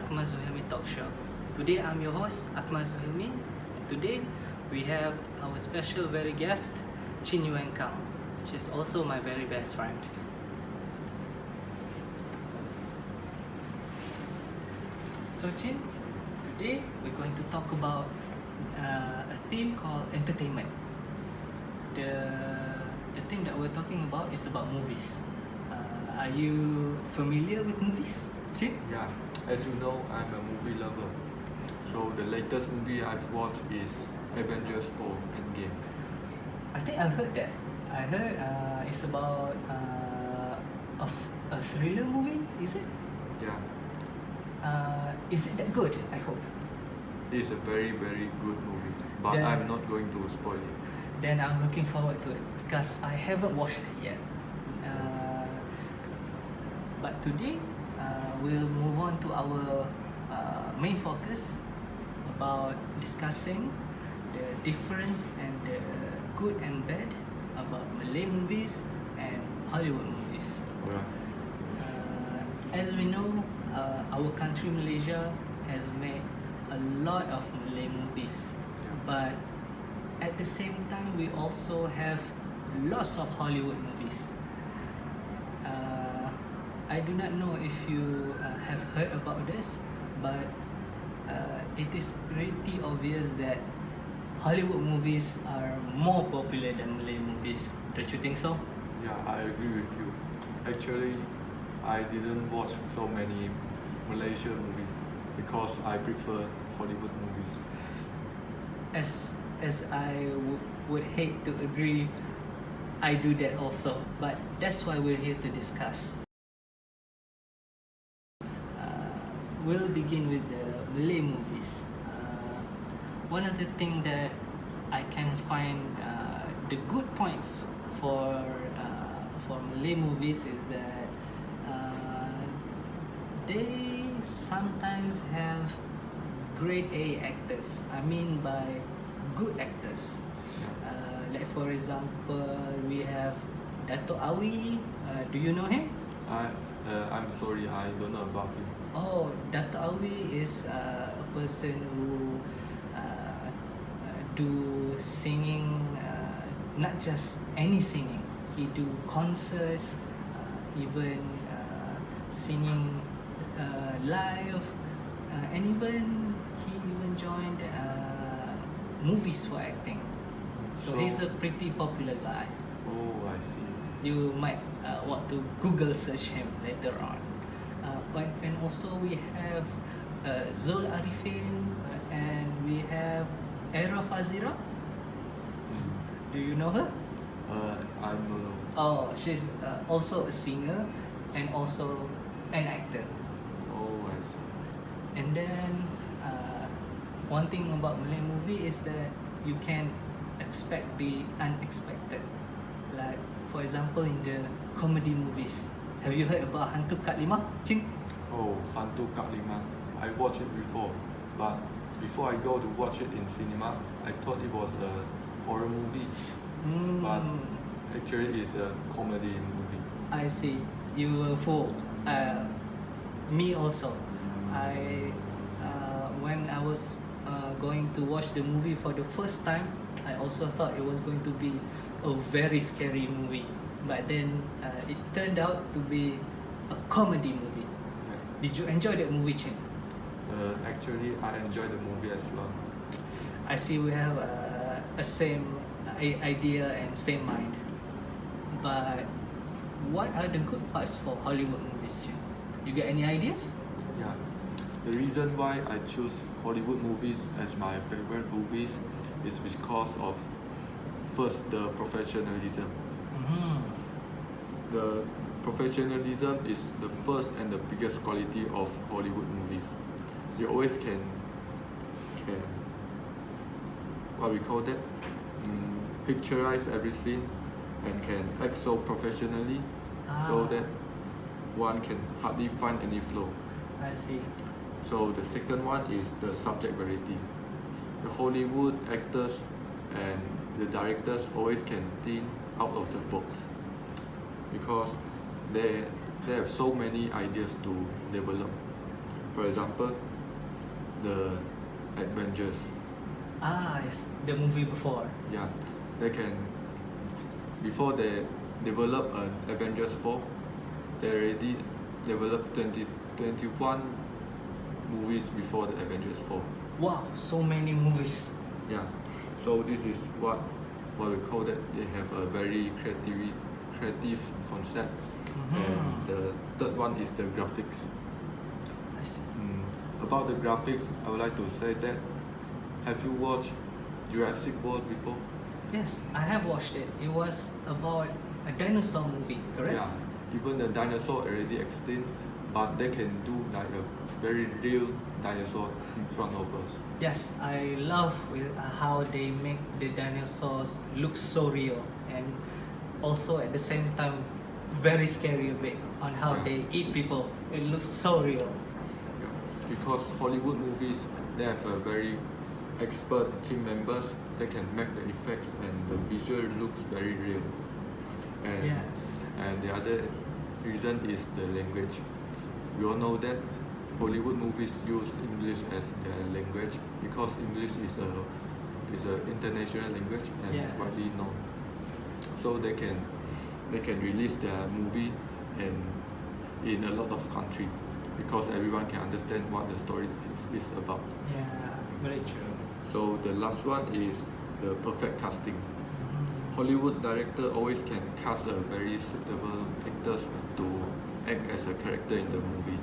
Akmal Zuhilmi Talk Show. Today I'm your host, Akmal Zuhilmi, and today we have our special very guest, Chin Yuan Kang, which is also my very best friend. So Chin, today we're going to talk about a theme called entertainment. The thing that we're talking about is about movies. Are you familiar with movies, Chin? Yeah, as you know, I'm a movie lover. So the latest movie I've watched is Avengers 4 Endgame. I think I heard that. I heard it's about a thriller movie, is it? Yeah, Is it that good? I hope. it's a very, very good movie. But Yeah. I'm not going to spoil it. Then I'm looking forward to it because I haven't watched it yet. But today, we'll move on to our main focus about discussing the difference and the good and bad about Malay movies and Hollywood movies. Alright. As we know, our country Malaysia has made a lot of Malay movies, but at the same time we also have lots of Hollywood movies. I do not know if you have heard about this, but it is pretty obvious that Hollywood movies are more popular than Malay movies. Don't you think so? Yeah, I agree with you. Actually, I didn't watch so many Malaysian movies because I prefer Hollywood movies. As I would hate to agree, I do that also. But that's why we're here to discuss. We'll begin with the Malay movies. One of the things that I can find the good points for Malay movies is that they sometimes have grade A actors. I mean by good actors. Like for example, we have Dato' Awi. Do you know him? I'm sorry, I don't know about him. Oh, Dato' Awi is a person who do singing, not just any singing. He do concerts, even singing live, and he even joined movies for acting. So he's a pretty popular guy. Oh, I see. You might want to Google search him later on. And also we have Zul Arifin and we have Era Fazira. Do you know her? I don't know. Oh, she's also a singer and also an actor. Oh, I see. And then one thing about Malay movie is that you can expect the unexpected. Like for example in the comedy movies. Have you heard about Hantu Kat Limah, Cing? Oh, Hantu Kak Limang. I watched it before, but before I go to watch it in cinema, I thought it was a horror movie, but actually it's a comedy movie. I see. You were fooled. Me also. When I was going to watch the movie for the first time, I also thought it was going to be a very scary movie. But then it turned out to be a comedy movie. Did you enjoy that movie, Chin? Actually, I enjoyed the movie as well. I see we have a same idea and same mind. But what are the good parts for Hollywood movies, Chin? You get any ideas? Yeah. The reason why I choose Hollywood movies as my favorite movies is because of first the professionalism. The professionalism is the first and the biggest quality of Hollywood movies. You always can what we call that, picturize every scene and can act so professionally so that one can hardly find any flaw. I see. So the second one is the subject variety. The Hollywood actors and the directors always can think out of the box because they have so many ideas to develop. For example, the Avengers. Ah, yes, the movie before. Yeah, they can. Before they develop an Avengers 4, they already developed 21 movies before the Avengers 4. Wow, so many movies. Yeah, so this is what we call that they have a very creative concept. And the third one is the graphics. I see. About the graphics, I would like to say that, have you watched Jurassic World before? Yes, I have watched it. It was about a dinosaur movie, correct? Yeah, even the dinosaur already extinct, but they can do like a very real dinosaur in front of us. Yes, I love how they make the dinosaurs look so real, and also at the same time very scary a bit on how Yeah. they eat people. It looks so real. Yeah. Because Hollywood movies, they have a very expert team members. They can make the effects and the visual looks very real. And, Yes. and the other reason is the language. We all know that Hollywood movies use English as their language because English is a international language and Yes. widely known. So they can release their movie and in a lot of country because everyone can understand what the story is about. Yeah, very true. So the last one is the perfect casting. Hollywood director always can cast a very suitable actors to act as a character in the movie.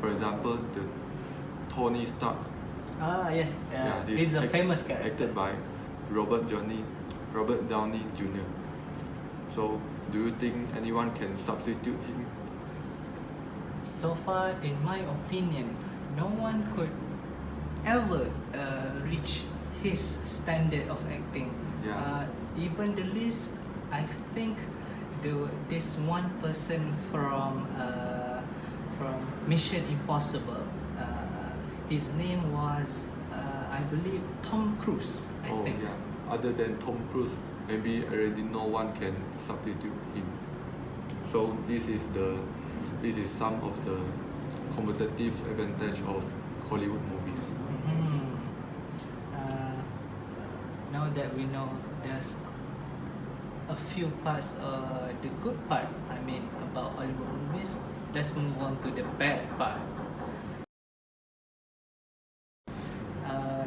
For example, the Tony Stark. Ah, yes. this He's a famous character. acted by Robert Downey Jr. So, do you think anyone can substitute him? So far, in my opinion, no one could ever reach his standard of acting. Yeah. Even the least, I think this one person from Mission Impossible. His name was, I believe, Tom Cruise. I think. Yeah. Other than Tom Cruise, maybe already no one can substitute him. So this is some of the competitive advantage of Hollywood movies. Now that we know there's a few parts, the good part, about Hollywood movies, let's move on to the bad part.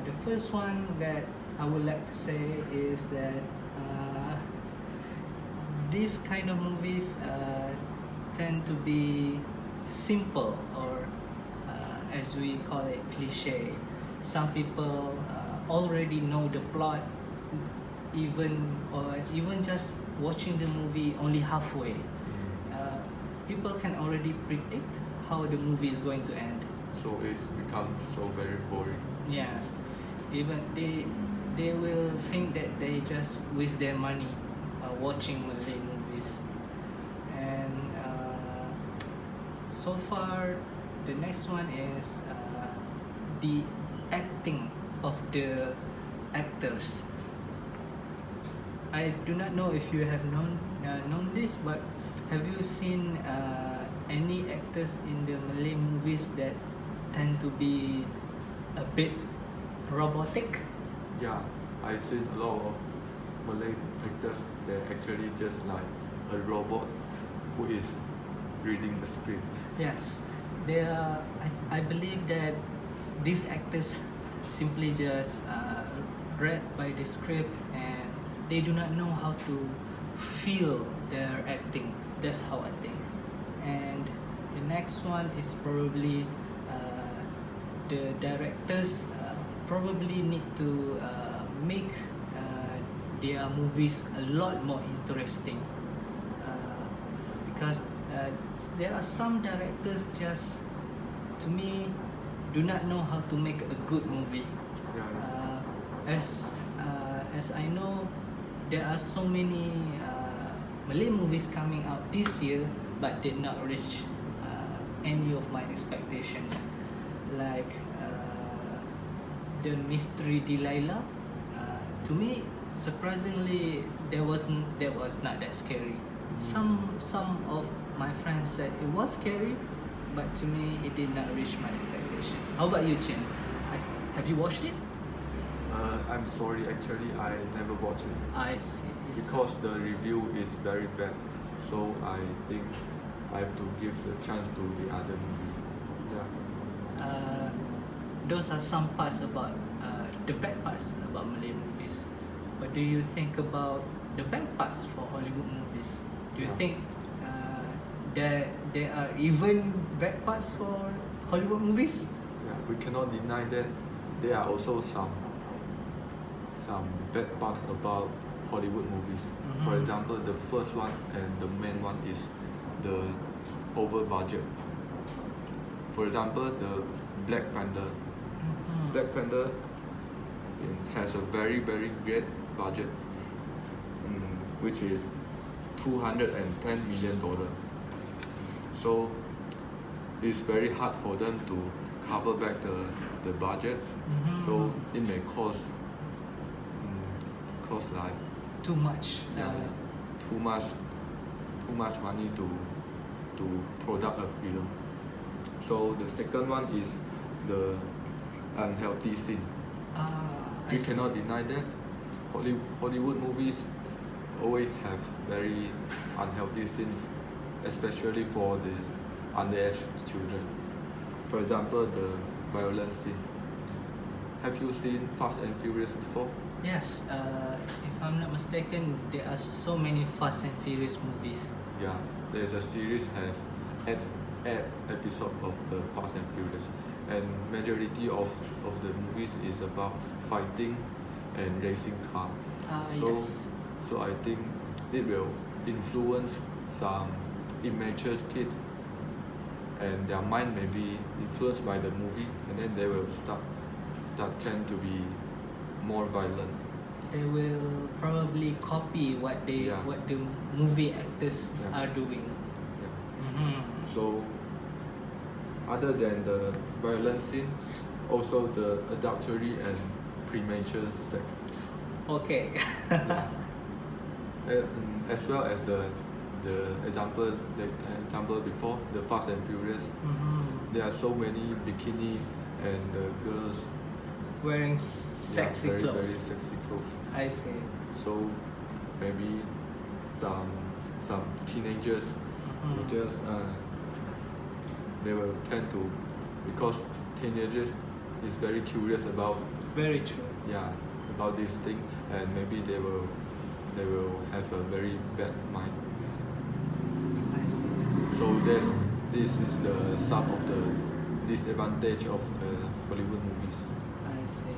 The first one that I would like to say is that these kind of movies tend to be simple, or as we call it, cliche. Some people already know the plot, even just watching the movie only halfway. People can already predict how the movie is going to end. So it's become so very boring. Yes, even they will think that they just waste their money watching Malay movies. And so far, the next one is the acting of the actors. I do not know if you have known this, but have you seen any actors in the Malay movies that tend to be a bit robotic? Yeah, I've seen a lot of Malay actors. They're actually just like a robot who is reading the script. Yes, they are. I believe that these actors simply just read by the script and they do not know how to feel their acting. That's how I think. And the next one is probably the directors probably need to make their movies a lot more interesting, because there are some directors just, to me, do not know how to make a good movie. As I know, there are so many Malay movies coming out this year but did not reach any of my expectations, like the Mystery Delilah. To me, surprisingly, that was not that scary. Some of my friends said it was scary, but to me it did not reach my expectations. How about you, Chin? Have you watched it? I'm sorry, actually I never watched it I see. because the review is very bad. So I think I have to give the chance to the other movie. Yeah. Those are some parts about the bad parts about Malay movies. What do you think about the bad parts for Hollywood movies? Do you Yeah. think there are even bad parts for Hollywood movies? Yeah, we cannot deny that there are also some bad parts about Hollywood movies. For Mhm. example, the first one and the main one is the over budget. For example, the Black Panther. Black Panther has a very great budget, which is $210 million. So it's very hard for them to cover back the budget. So it may cost like Too much. too much money to product a film. So the second one is the unhealthy scene. I We see. cannot deny that Hollywood movies always have very unhealthy scenes, especially for the underage children. For example, the violence scene. Have you seen Fast and Furious before? Yes, if I'm not mistaken, there are so many Fast and Furious movies. Yeah, there's a series have eight episode of the Fast and Furious, and majority of the movies is about fighting and racing car. Yes. So I think it will influence some immature kids, and their mind may be influenced by the movie, and then they will start tend to be more violent. They will probably copy what the movie actors Yeah. are doing. Yeah. So other than the violent scene, also the adultery and premature sex. Okay. As well as the example before, the Fast and Furious. There are so many bikinis and the girls Wearing sexy very clothes. sexy clothes. I see. So maybe some teenagers who just they will tend to, because teenagers is very curious about Very true. about this thing, and maybe they will have a very bad mind. I see. So this is the some of the disadvantage of the Hollywood movies. I see.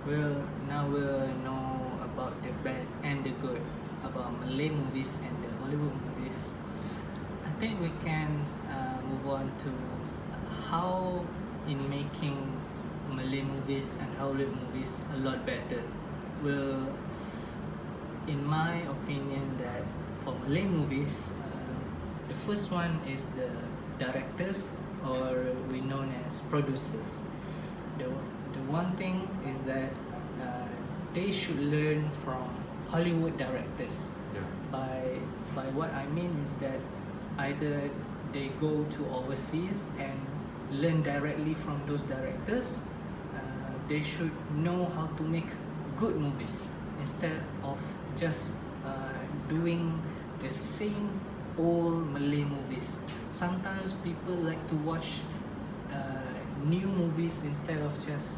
Well, now we'll know about the bad and the good about Malay movies and the Hollywood movies. I think we can move on to how in making Malay movies and Hollywood movies a lot better. Well, in my opinion, that for Malay movies, the first one is the directors, or we known as producers. The one thing is that they should learn from Hollywood directors. Yeah. By what I mean is that either they go to overseas and learn directly from those directors. They should know how to make good movies instead of just doing the same old Malay movies. Sometimes people like to watch new movies instead of just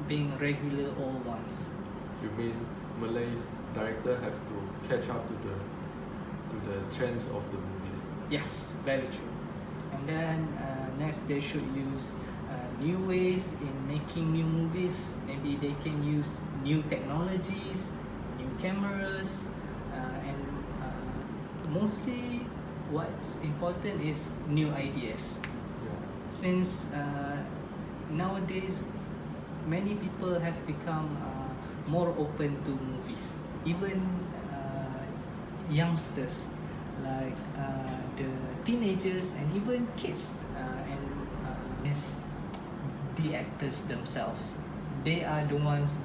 being regular old ones. You mean Malay director have to catch up to the trends of the movies? Yes, very true. And then next, they should use new ways in making new movies. Maybe they can use new technologies, new cameras, and mostly what's important is new ideas. Yeah. Since nowadays many people have become more open to movies, even youngsters like the teenagers and even kids, and yes, the actors themselves. They are the ones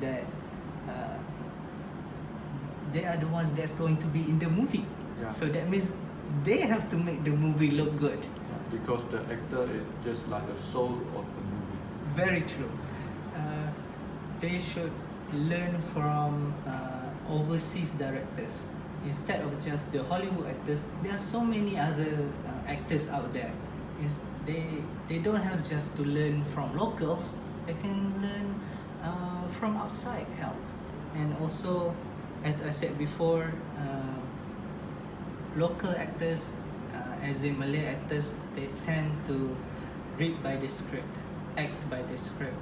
that's going to be in the movie. Yeah. So that means they have to make the movie look good. Because the actor is just like the soul of the movie. Very true. They should learn from overseas directors instead of just the Hollywood actors. There are so many other actors out there. They don't have just to learn from locals. They can learn from outside help. And also, as I said before, local actors, as in Malay actors, they tend to read by the script, act by the script.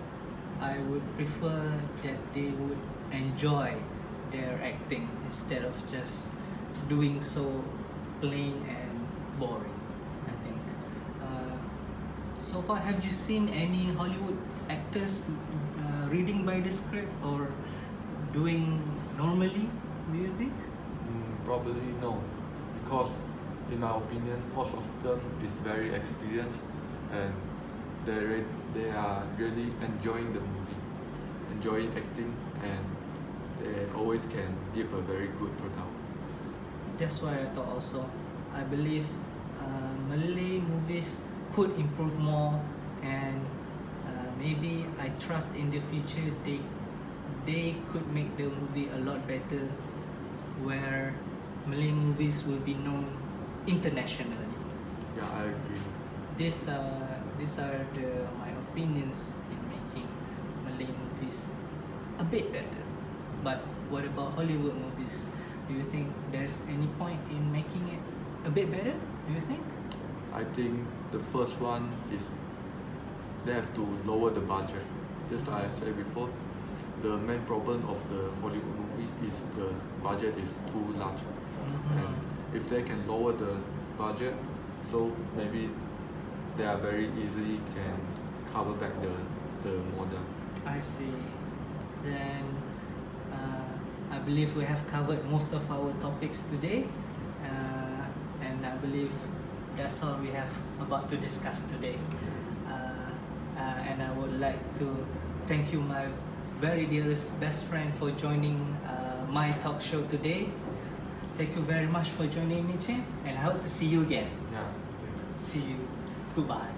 I would prefer that they would enjoy their acting instead of just doing so plain and boring, I think. So far, have you seen any Hollywood actors reading by the script or doing normally, do you think? Probably no, because in my opinion, most of them is very experienced and they are really enjoying the movie, enjoying acting, and they always can give a very good product. That's why I thought also. I believe Malay movies could improve more, and maybe I trust in the future they could make the movie a lot better, where Malay movies will be known internationally. Yeah, I agree. These are my opinions in making Malay movies a bit better. But what about Hollywood movies? Do you think there's any point in making it a bit better? Do you think? I think the first one is they have to lower the budget. Just like I said before, the main problem of the Hollywood movies is the budget is too large. And if they can lower the budget, so maybe they are very easily can cover back the model. I see. Then I believe we have covered most of our topics today, and I believe that's all we have about to discuss today. And I would like to thank you, my very dearest best friend, for joining my talk show today. Thank you very much for joining me, Chen, and I hope to see you again. Yeah. See you. Goodbye.